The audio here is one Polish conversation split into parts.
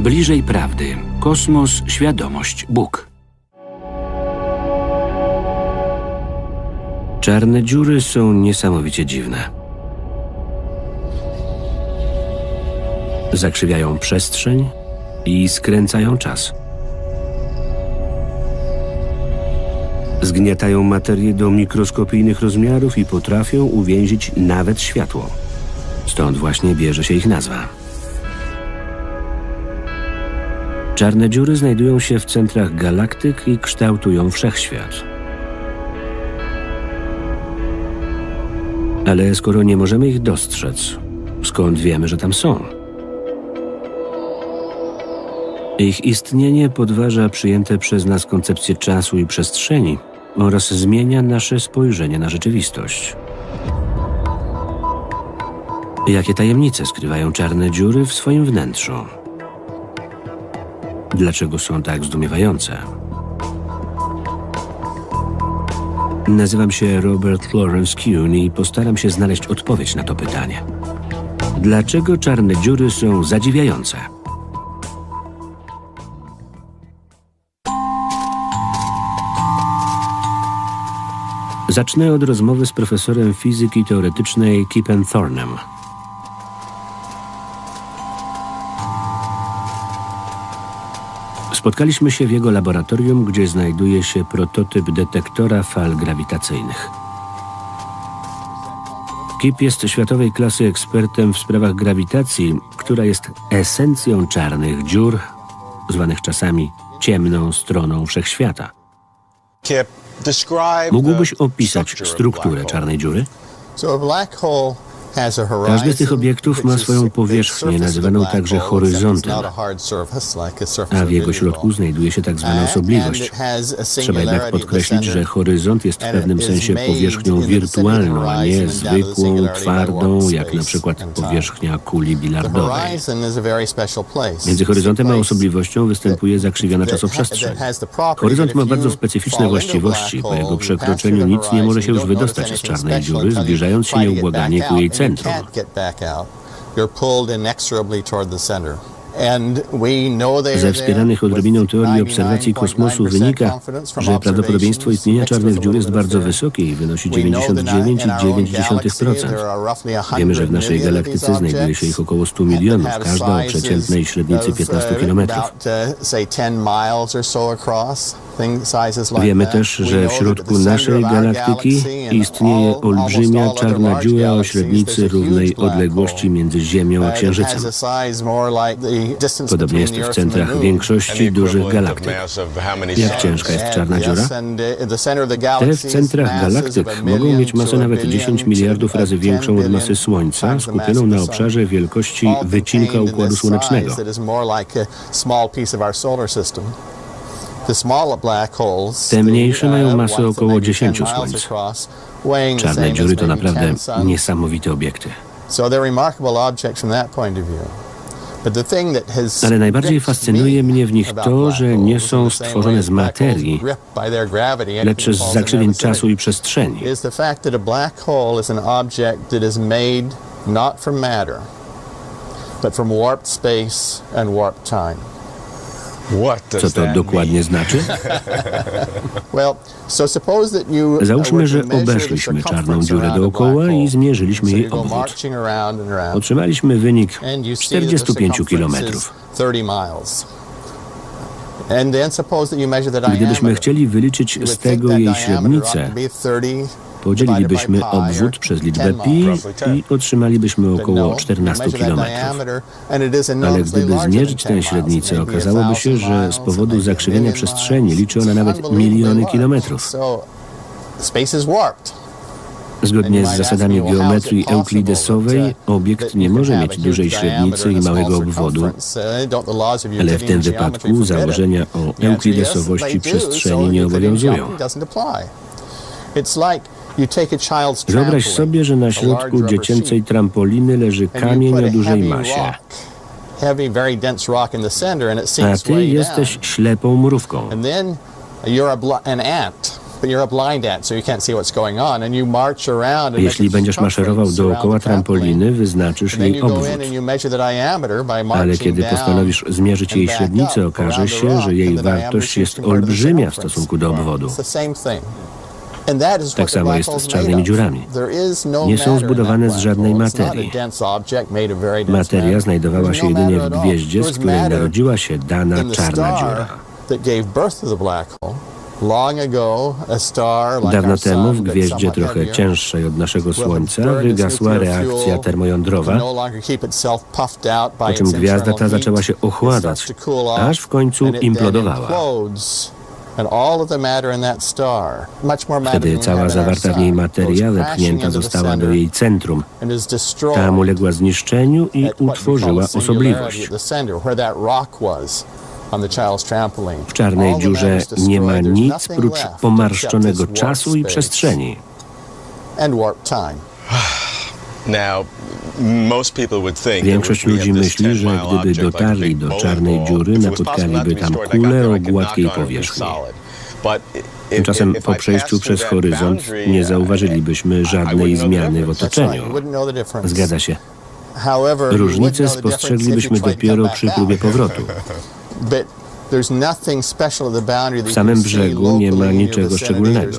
Bliżej prawdy. Kosmos, świadomość, Bóg. Czarne dziury są niesamowicie dziwne. Zakrzywiają przestrzeń i skręcają czas. Zgniatają materię do mikroskopijnych rozmiarów i potrafią uwięzić nawet światło. Stąd właśnie bierze się ich nazwa. Czarne dziury znajdują się w centrach galaktyk i kształtują wszechświat. Ale skoro nie możemy ich dostrzec, skąd wiemy, że tam są? Ich istnienie podważa przyjęte przez nas koncepcje czasu i przestrzeni oraz zmienia nasze spojrzenie na rzeczywistość. Jakie tajemnice skrywają czarne dziury w swoim wnętrzu? Dlaczego są tak zdumiewające? Nazywam się Robert Lawrence Kuhn i postaram się znaleźć odpowiedź na to pytanie. Dlaczego czarne dziury są zadziwiające? Zacznę od rozmowy z profesorem fizyki teoretycznej Kipem Thornem. Spotkaliśmy się w jego laboratorium, gdzie znajduje się prototyp detektora fal grawitacyjnych. Kip jest światowej klasy ekspertem w sprawach grawitacji, która jest esencją czarnych dziur, zwanych czasami ciemną stroną wszechświata. Mógłbyś opisać strukturę czarnej dziury? Każdy z tych obiektów ma swoją powierzchnię, nazywaną także horyzontem, a w jego środku znajduje się tak zwana osobliwość. Trzeba jednak podkreślić, że horyzont jest w pewnym sensie powierzchnią wirtualną, a nie zwykłą, twardą, jak na przykład powierzchnia kuli bilardowej. Między horyzontem a osobliwością występuje zakrzywiona czasoprzestrzeń. Horyzont ma bardzo specyficzne właściwości. Po jego przekroczeniu nic nie może się już wydostać z czarnej dziury, zbliżając się nieubłaganie ku jej centrum. Ze wspieranych odrobiną teorii obserwacji kosmosu wynika, że prawdopodobieństwo istnienia czarnych dziur jest bardzo wysokie i wynosi 99,9%. Wiemy, że w naszej galaktyce znajduje się ich około 100 milionów, każda o przeciętnej średnicy 15 km. Wiemy też, że w środku naszej galaktyki istnieje olbrzymia czarna dziura o średnicy równej odległości między Ziemią a Księżycem. Podobnie jest w centrach większości dużych galaktyk. Jak ciężka jest czarna dziura? Te w centrach galaktyk mogą mieć masę nawet 10 miliardów razy większą od masy Słońca, skupioną na obszarze wielkości wycinka Układu Słonecznego. Te mniejsze mają masę około 10 Słońc. Czarne dziury to naprawdę niesamowite obiekty. Ale najbardziej fascynuje mnie w nich to, że nie są stworzone z materii, lecz z zakrzywień czasu i przestrzeni. Co to dokładnie znaczy? Załóżmy, że obeszliśmy czarną dziurę dookoła i zmierzyliśmy jej obwód. Otrzymaliśmy wynik 45 kilometrów. Gdybyśmy chcieli wyliczyć z tego jej średnicę, podzielilibyśmy obwód przez liczbę pi i otrzymalibyśmy około 14 km. Ale gdyby zmierzyć tę średnicę, okazałoby się, że z powodu zakrzywienia przestrzeni liczy ona nawet miliony kilometrów. Zgodnie z zasadami geometrii euklidesowej, obiekt nie może mieć dużej średnicy i małego obwodu, ale w tym wypadku założenia o euklidesowości przestrzeni nie obowiązują. Wyobraź sobie, że na środku dziecięcej trampoliny leży kamień o dużej masie, a ty jesteś ślepą mrówką. Jeśli będziesz maszerował dookoła trampoliny, wyznaczysz jej obwód. Ale kiedy postanowisz zmierzyć jej średnicę, okaże się, że jej wartość jest olbrzymia w stosunku do obwodu. Tak samo jest z czarnymi dziurami. Nie są zbudowane z żadnej materii. Materia znajdowała się jedynie w gwieździe, z której narodziła się dana czarna dziura. Dawno temu w gwieździe trochę cięższej od naszego Słońca wygasła reakcja termojądrowa, po czym gwiazda ta zaczęła się ochładzać, aż w końcu implodowała. Wtedy cała zawarta w niej materia wepchnięta została do jej centrum. Tam uległa zniszczeniu i utworzyła osobliwość. W czarnej dziurze nie ma nic prócz pomarszczonego czasu i przestrzeni. Większość ludzi myśli, że gdyby dotarli do czarnej dziury, napotkaliby tam kulę o gładkiej powierzchni. Tymczasem po przejściu przez horyzont nie zauważylibyśmy żadnej zmiany w otoczeniu. Zgadza się. Różnice spostrzeglibyśmy dopiero przy próbie powrotu. W samym brzegu nie ma niczego szczególnego.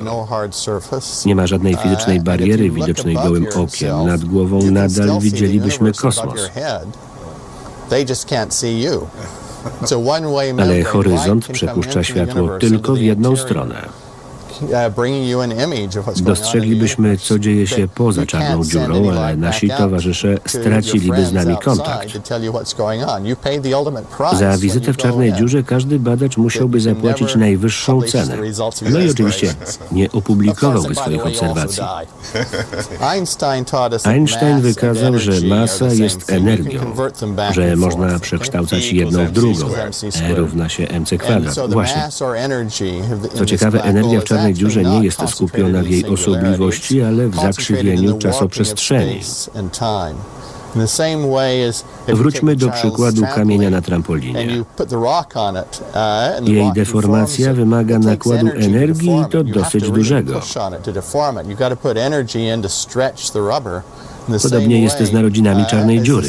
Nie ma żadnej fizycznej bariery widocznej gołym okiem. Nad głową nadal widzielibyśmy kosmos. Ale horyzont przepuszcza światło tylko w jedną stronę. Dostrzeglibyśmy, co dzieje się poza czarną dziurą, ale nasi towarzysze straciliby z nami kontakt. Za wizytę w czarnej dziurze każdy badacz musiałby zapłacić najwyższą cenę. No i oczywiście nie opublikowałby swoich obserwacji. Einstein wykazał, że masa jest energią, że można przekształcać jedną w drugą. E równa się mc kwadrat. Właśnie. Co ciekawe, energia w czarnej dziurze nie jest skupiona w jej osobliwości, ale w zakrzywieniu czasoprzestrzeni. Wróćmy do przykładu kamienia na trampolinie. Jej deformacja wymaga nakładu energii i to dosyć dużego. Podobnie jest z narodzinami czarnej dziury.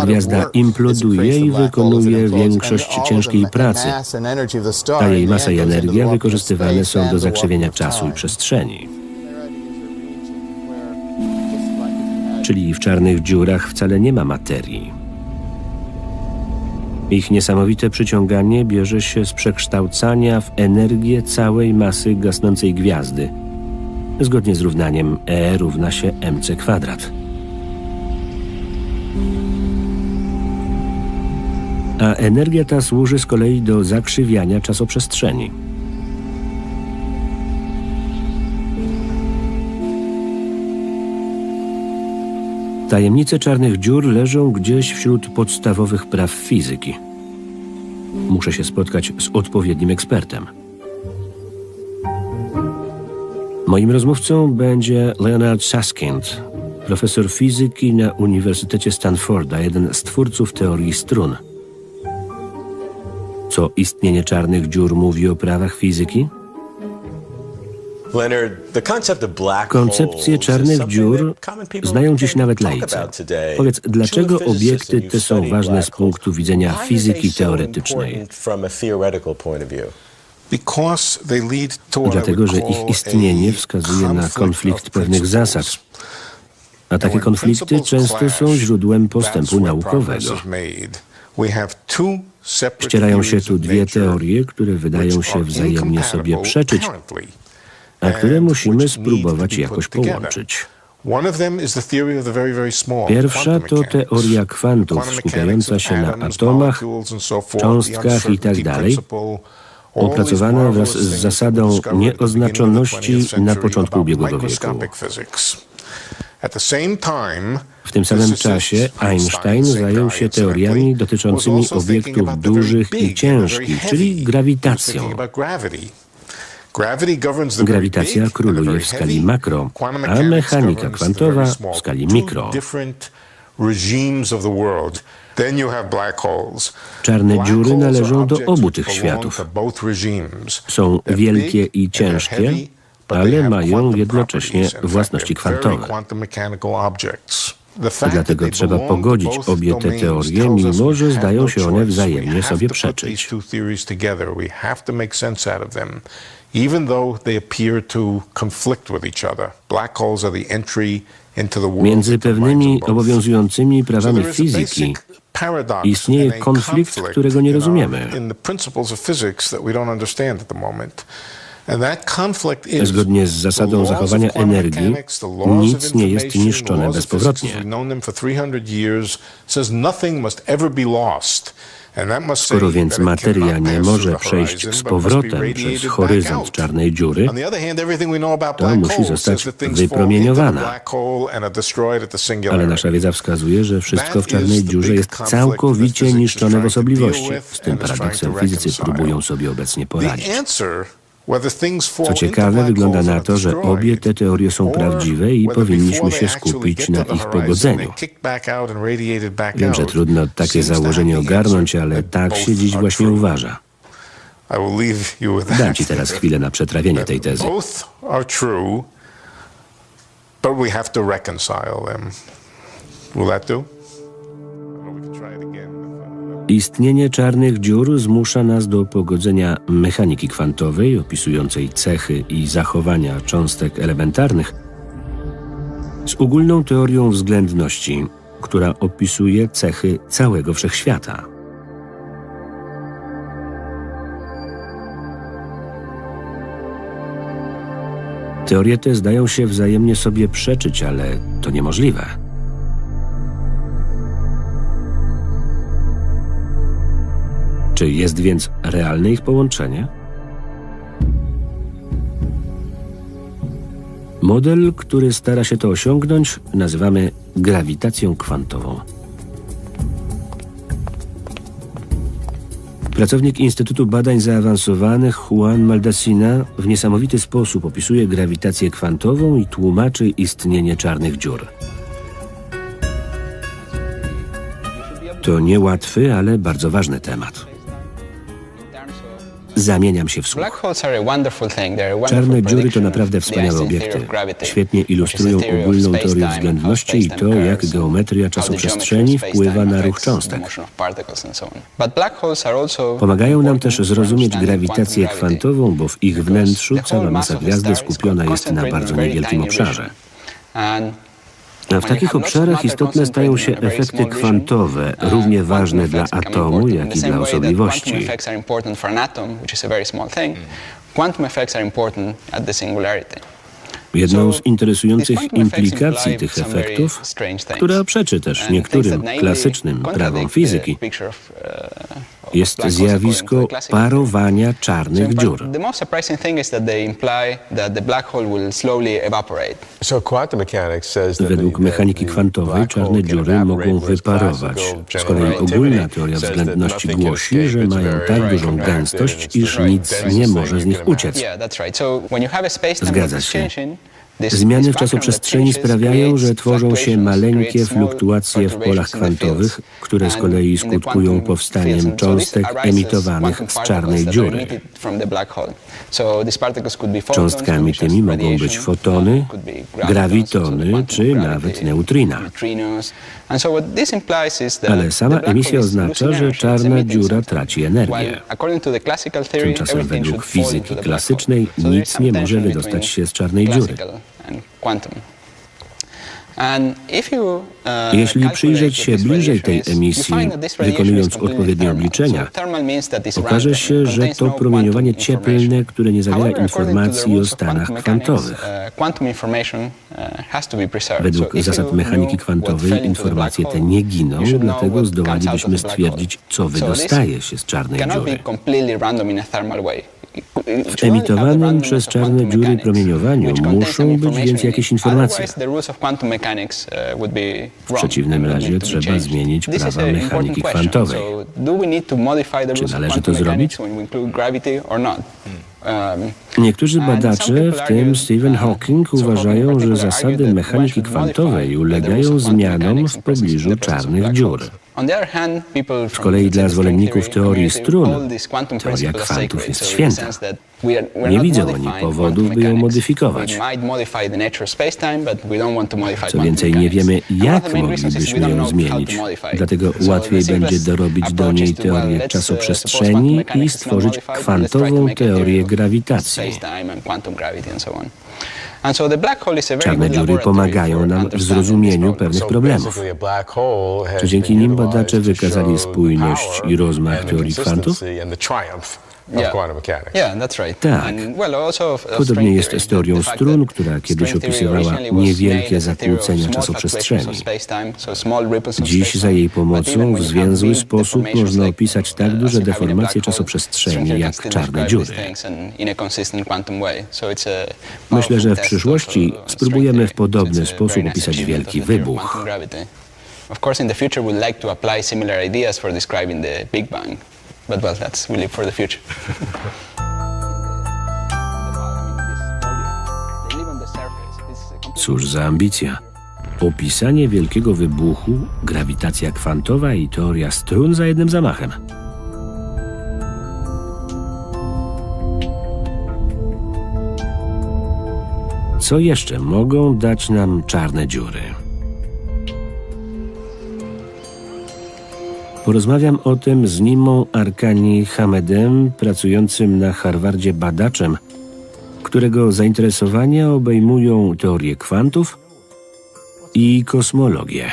Gwiazda imploduje i wykonuje większość ciężkiej pracy, a jej masa i energia wykorzystywane są do zakrzywienia czasu i przestrzeni. Czyli w czarnych dziurach wcale nie ma materii. Ich niesamowite przyciąganie bierze się z przekształcania w energię całej masy gasnącej gwiazdy, zgodnie z równaniem E równa się mc kwadrat. A energia ta służy z kolei do zakrzywiania czasoprzestrzeni. Tajemnice czarnych dziur leżą gdzieś wśród podstawowych praw fizyki. Muszę się spotkać z odpowiednim ekspertem. Moim rozmówcą będzie Leonard Susskind, profesor fizyki na Uniwersytecie Stanforda, jeden z twórców teorii strun. Co istnienie czarnych dziur mówi o prawach fizyki? Koncepcję czarnych dziur znają dziś nawet laicy. Powiedz, dlaczego obiekty te są ważne z punktu widzenia fizyki teoretycznej? Dlatego, że ich istnienie wskazuje na konflikt pewnych zasad, a takie konflikty często są źródłem postępu naukowego. Ścierają się tu dwie teorie, które wydają się wzajemnie sobie przeczyć, a które musimy spróbować jakoś połączyć. Pierwsza to teoria kwantów, skupiająca się na atomach, cząstkach itd., opracowana wraz z zasadą nieoznaczoności na początku ubiegłego wieku. W tym samym czasie Einstein zajął się teoriami dotyczącymi obiektów dużych i ciężkich, czyli grawitacją. Grawitacja króluje w skali makro, a mechanika kwantowa w skali mikro. Czarne dziury należą do obu tych światów. Są wielkie i ciężkie, ale mają jednocześnie własności kwantowe. Dlatego trzeba pogodzić obie te teorie, mimo że zdają się one wzajemnie sobie przeczyć. Między pewnymi obowiązującymi prawami fizyki istnieje konflikt, którego nie rozumiemy. Zgodnie z zasadą zachowania energii, nic nie jest niszczone bezpowrotnie. Skoro więc materia nie może przejść z powrotem przez horyzont czarnej dziury, to musi zostać wypromieniowana. Ale nasza wiedza wskazuje, że wszystko w czarnej dziurze jest całkowicie niszczone w osobliwości. Z tym paradoksem fizycy próbują sobie obecnie poradzić. Co ciekawe, wygląda na to, że obie te teorie są prawdziwe i powinniśmy się skupić na ich pogodzeniu. Wiem, że trudno takie założenie ogarnąć, ale tak się dziś właśnie uważa. Dam ci teraz chwilę na przetrawienie tej tezy. Istnienie czarnych dziur zmusza nas do pogodzenia mechaniki kwantowej, opisującej cechy i zachowania cząstek elementarnych, z ogólną teorią względności, która opisuje cechy całego wszechświata. Teorie te zdają się wzajemnie sobie przeczyć, ale to niemożliwe. Czy jest więc realne ich połączenie? Model, który stara się to osiągnąć, nazywamy grawitacją kwantową. Pracownik Instytutu Badań Zaawansowanych Juan Maldacena w niesamowity sposób opisuje grawitację kwantową i tłumaczy istnienie czarnych dziur. To niełatwy, ale bardzo ważny temat. Zamieniam się w słuch. Czarne dziury to naprawdę wspaniałe obiekty. Świetnie ilustrują ogólną teorię względności i to, jak geometria czasoprzestrzeni wpływa na ruch cząstek. Pomagają nam też zrozumieć grawitację kwantową, bo w ich wnętrzu cała masa gwiazdy skupiona jest na bardzo niewielkim obszarze. A w takich obszarach istotne stają się efekty kwantowe, równie ważne dla atomu, jak i dla osobliwości. Jedną z interesujących implikacji tych efektów, która przeczy też niektórym klasycznym prawom fizyki, jest zjawisko parowania czarnych dziur. Według mechaniki kwantowej czarne dziury mogą wyparować. Z kolei ogólna teoria względności głosi, że mają tak dużą gęstość, iż nic nie może z nich uciec. Zgadza się. Zmiany w czasoprzestrzeni sprawiają, że tworzą się maleńkie fluktuacje w polach kwantowych, które z kolei skutkują powstaniem cząstek emitowanych z czarnej dziury. Cząstkami tymi mogą być fotony, grawitony czy nawet neutrina. Ale sama emisja oznacza, że czarna dziura traci energię. Tymczasem według fizyki klasycznej nic nie może wydostać się z czarnej dziury. Jeśli przyjrzeć się bliżej tej emisji, wykonując odpowiednie obliczenia, okaże się, że to promieniowanie cieplne, które nie zawiera informacji o stanach kwantowych. Według zasad mechaniki kwantowej informacje te nie giną, dlatego zdołalibyśmy stwierdzić, co wydostaje się z czarnej dziury. W emitowanym przez czarne dziury promieniowaniu muszą być więc jakieś informacje. W przeciwnym razie trzeba zmienić prawa mechaniki kwantowej. Czy należy to zrobić? Niektórzy badacze, w tym Stephen Hawking, uważają, że zasady mechaniki kwantowej ulegają zmianom w pobliżu czarnych dziur. Z kolei dla zwolenników teorii strun teoria kwantów jest święta. Nie widzą oni powodów, by ją modyfikować. Co więcej, nie wiemy, jak moglibyśmy ją zmienić. Dlatego łatwiej będzie dorobić do niej teorię czasoprzestrzeni i stworzyć kwantową teorię grawitacji. Czarne dziury pomagają nam w zrozumieniu pewnych problemów. Czy dzięki nim badacze wykazali spójność i rozmach teorii kwantów? Tak. Podobnie jest z teorią strun, która kiedyś opisywała niewielkie zakłócenia czasoprzestrzeni. Dziś za jej pomocą w zwięzły sposób można opisać tak duże deformacje czasoprzestrzeni jak czarne dziury. Myślę, że w przyszłości spróbujemy w podobny sposób opisać wielki wybuch. Of course, in the future, we'd like to apply similar ideas for describing the Big Bang. But well, we live for the future. Cóż za ambicja. Opisanie wielkiego wybuchu, grawitacja kwantowa i teoria strun za jednym zamachem. Co jeszcze mogą dać nam czarne dziury? Porozmawiam o tym z Nimą Arkani Hamedem, pracującym na Harvardzie badaczem, którego zainteresowania obejmują teorię kwantów i kosmologię.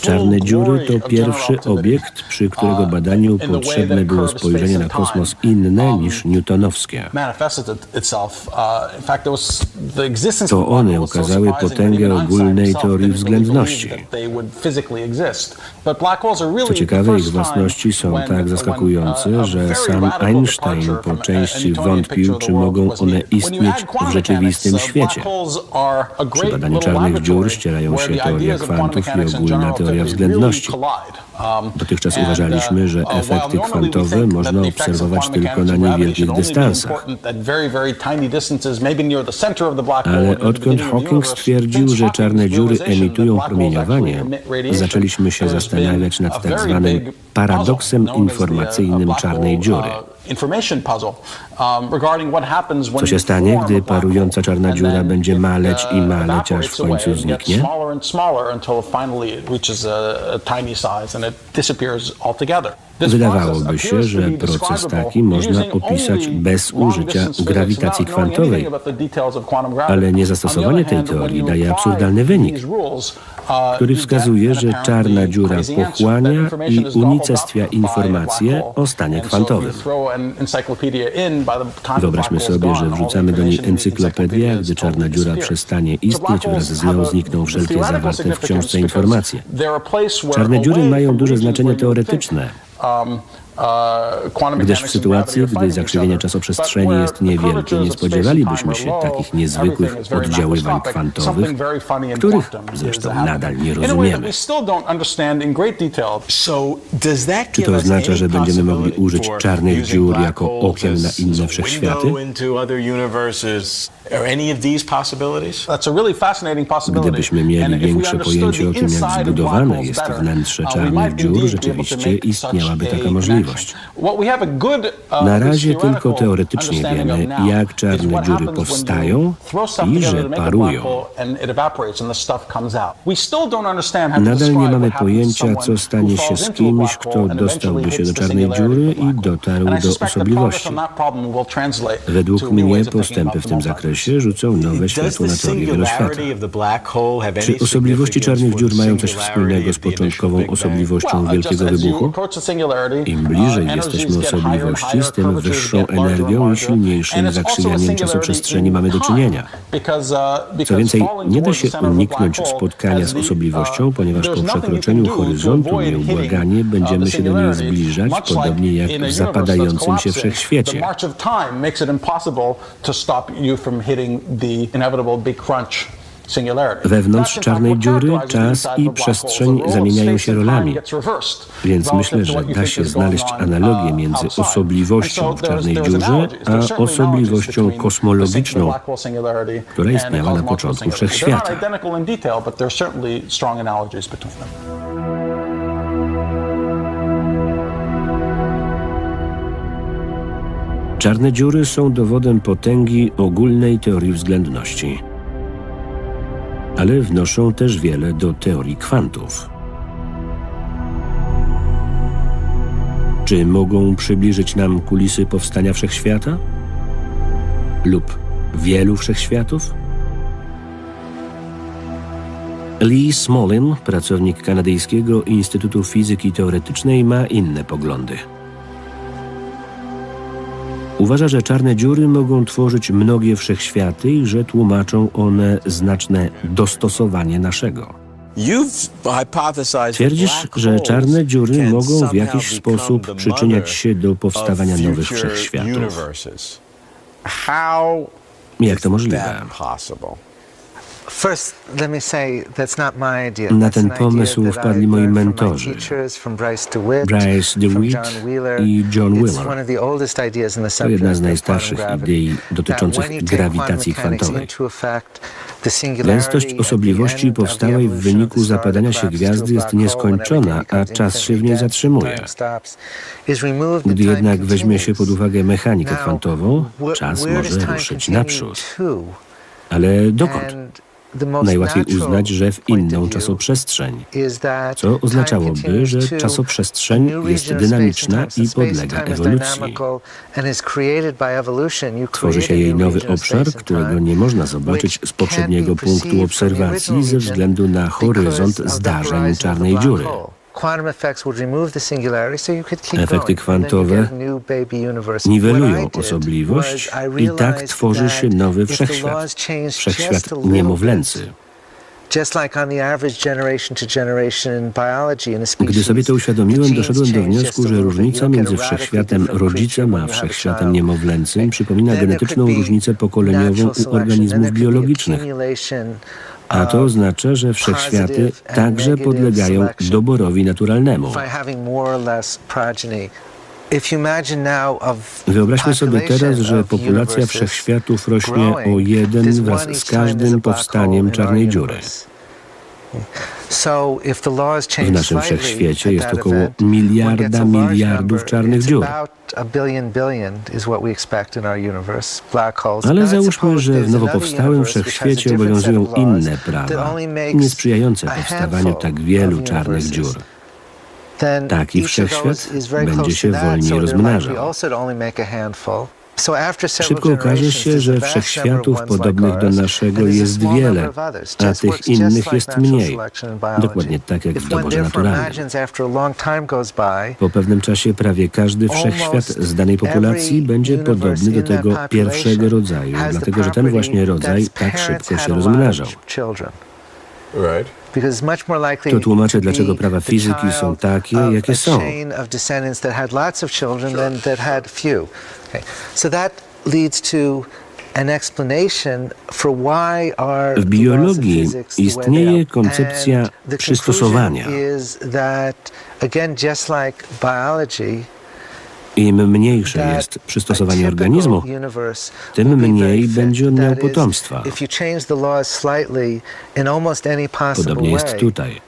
Czarne dziury to pierwszy obiekt, przy którego badaniu potrzebne było spojrzenie na kosmos inne niż newtonowskie. To one ukazały potęgę ogólnej teorii względności. Co ciekawe, ich własności są tak zaskakujące, że sam Einstein po części wątpił, czy mogą one istnieć w rzeczywistym świecie. Przy badaniu czarnych dziur ścierają się teoria kwantów i ogólna teoria względności. Dotychczas uważaliśmy, że efekty kwantowe można obserwować tylko na niewielkich dystansach. Ale odkąd Hawking stwierdził, że czarne dziury emitują promieniowanie, zaczęliśmy się zastanawiać nad tak zwanym paradoksem informacyjnym czarnej dziury. Co się stanie, gdy parująca czarna dziura będzie maleć i maleć, aż w końcu zniknie? Wydawałoby się, że proces taki można opisać bez użycia grawitacji kwantowej, ale niezastosowanie tej teorii daje absurdalny wynik, który wskazuje, że czarna dziura pochłania i unicestwia informacje o stanie kwantowym. Wyobraźmy sobie, że wrzucamy do niej encyklopedię, a gdy czarna dziura przestanie istnieć, wraz z nią znikną wszelkie zawarte w książce informacje. Czarne dziury mają duże znaczenie teoretyczne, gdyż w sytuacji, gdy zakrzywienie czasoprzestrzeni jest niewielkie, nie spodziewalibyśmy się takich niezwykłych oddziaływań kwantowych, których zresztą nadal nie rozumiemy. Czy to oznacza, że będziemy mogli użyć czarnych dziur jako okien na inne wszechświaty? Gdybyśmy mieli większe pojęcie o tym, jak zbudowane jest wnętrze czarnych dziur, rzeczywiście istniałaby taka możliwość. Na razie tylko teoretycznie wiemy, jak czarne dziury powstają i że parują. Nadal nie mamy pojęcia, co stanie się z kimś, kto dostałby się do czarnej dziury i dotarł do osobliwości. Według mnie postępy w tym zakresie rzucą nowe światło na teorię wieloświata. Czy osobliwości czarnych dziur mają coś wspólnego z początkową osobliwością wielkiego wybuchu? Im bliżej jesteśmy osobliwości, z tym wyższą energią i silniejszym zakrzywianiem czasoprzestrzeni mamy do czynienia. Co więcej, nie da się uniknąć spotkania z osobliwością, ponieważ po przekroczeniu horyzontu nieubłaganie będziemy się do niej zbliżać, podobnie jak w zapadającym się wszechświecie. Wewnątrz czarnej dziury czas i przestrzeń zamieniają się rolami, więc myślę, że da się znaleźć analogię między osobliwością w czarnej dziurze a osobliwością kosmologiczną, która istniała na początku wszechświata. Czarne dziury są dowodem potęgi ogólnej teorii względności, ale wnoszą też wiele do teorii kwantów. Czy mogą przybliżyć nam kulisy powstania wszechświata? Lub wielu wszechświatów? Lee Smolin, pracownik kanadyjskiego Instytutu Fizyki Teoretycznej, ma inne poglądy. Uważa, że czarne dziury mogą tworzyć mnogie wszechświaty i że tłumaczą one znaczne dostosowanie naszego. Twierdzisz, że czarne dziury mogą w jakiś sposób przyczyniać się do powstawania nowych wszechświatów. Jak to możliwe? Na ten pomysł wpadli moi mentorzy, Bryce DeWitt i John Wheeler. To jedna z najstarszych idei dotyczących grawitacji kwantowej. Gęstość osobliwości powstałej w wyniku zapadania się gwiazdy jest nieskończona, a czas się w niej zatrzymuje. Gdy jednak weźmie się pod uwagę mechanikę kwantową, czas może ruszyć naprzód. Ale dokąd? Najłatwiej uznać, że w inną czasoprzestrzeń, co oznaczałoby, że czasoprzestrzeń jest dynamiczna i podlega ewolucji. Tworzy się jej nowy obszar, którego nie można zobaczyć z poprzedniego punktu obserwacji ze względu na horyzont zdarzeń czarnej dziury. Efekty kwantowe niwelują osobliwość i tak tworzy się nowy wszechświat, wszechświat niemowlęcy. Gdy sobie to uświadomiłem, doszedłem do wniosku, że różnica między wszechświatem rodzicem a wszechświatem niemowlęcym przypomina genetyczną różnicę pokoleniową u organizmów biologicznych. A to oznacza, że wszechświaty także podlegają doborowi naturalnemu. Wyobraźmy sobie teraz, że populacja wszechświatów rośnie o 1 wraz z każdym powstaniem czarnej dziury. W naszym wszechświecie jest około miliarda miliardów czarnych dziur. Ale załóżmy, że w nowo powstałym wszechświecie obowiązują inne prawa, niesprzyjające powstawaniu tak wielu czarnych dziur. Taki wszechświat będzie się wolniej rozmnażał. Szybko okaże się, że wszechświatów podobnych do naszego jest wiele, a tych innych jest mniej. Dokładnie tak jak w doborze naturalnym. Po pewnym czasie prawie każdy wszechświat z danej populacji będzie podobny do tego pierwszego rodzaju, dlatego że ten właśnie rodzaj tak szybko się rozmnażał. To tłumaczy, dlaczego prawa fizyki są takie, jakie są. W biologii istnieje koncepcja przystosowania. Im mniejsze jest przystosowanie organizmu, tym mniej będzie on miał potomstwa. Podobnie jest tutaj.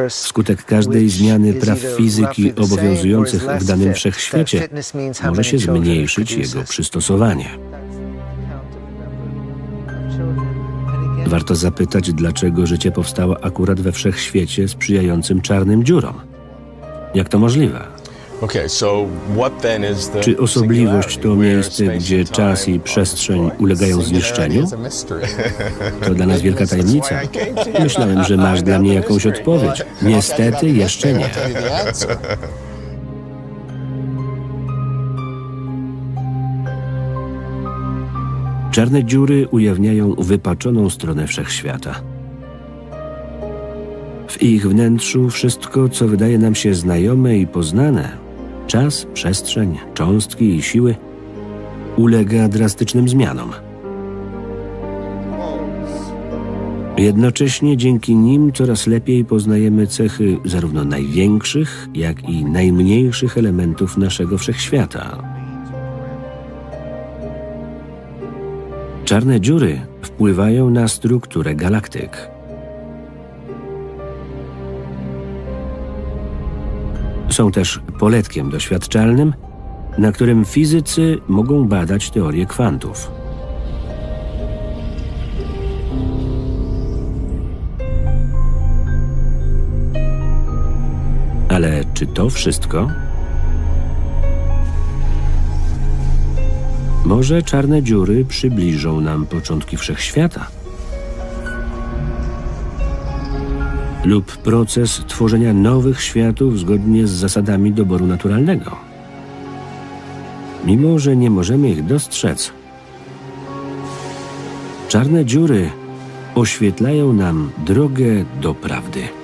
Wskutek każdej zmiany praw fizyki obowiązujących w danym wszechświecie może się zmniejszyć jego przystosowanie. Warto zapytać, dlaczego życie powstało akurat we wszechświecie sprzyjającym czarnym dziurom. Jak to możliwe? Czy osobliwość to miejsce, gdzie czas i przestrzeń ulegają zniszczeniu? To dla nas wielka tajemnica. Myślałem, że masz dla mnie jakąś odpowiedź. Niestety jeszcze nie. Czarne dziury ujawniają wypaczoną stronę wszechświata. W ich wnętrzu wszystko, co wydaje nam się znajome i poznane, czas, przestrzeń, cząstki i siły, ulega drastycznym zmianom. Jednocześnie dzięki nim coraz lepiej poznajemy cechy zarówno największych, jak i najmniejszych elementów naszego wszechświata. Czarne dziury wpływają na strukturę galaktyk. Są też poletkiem doświadczalnym, na którym fizycy mogą badać teorię kwantów. Ale czy to wszystko? Może czarne dziury przybliżą nam początki wszechświata? Lub proces tworzenia nowych światów zgodnie z zasadami doboru naturalnego? Mimo że nie możemy ich dostrzec, czarne dziury oświetlają nam drogę do prawdy.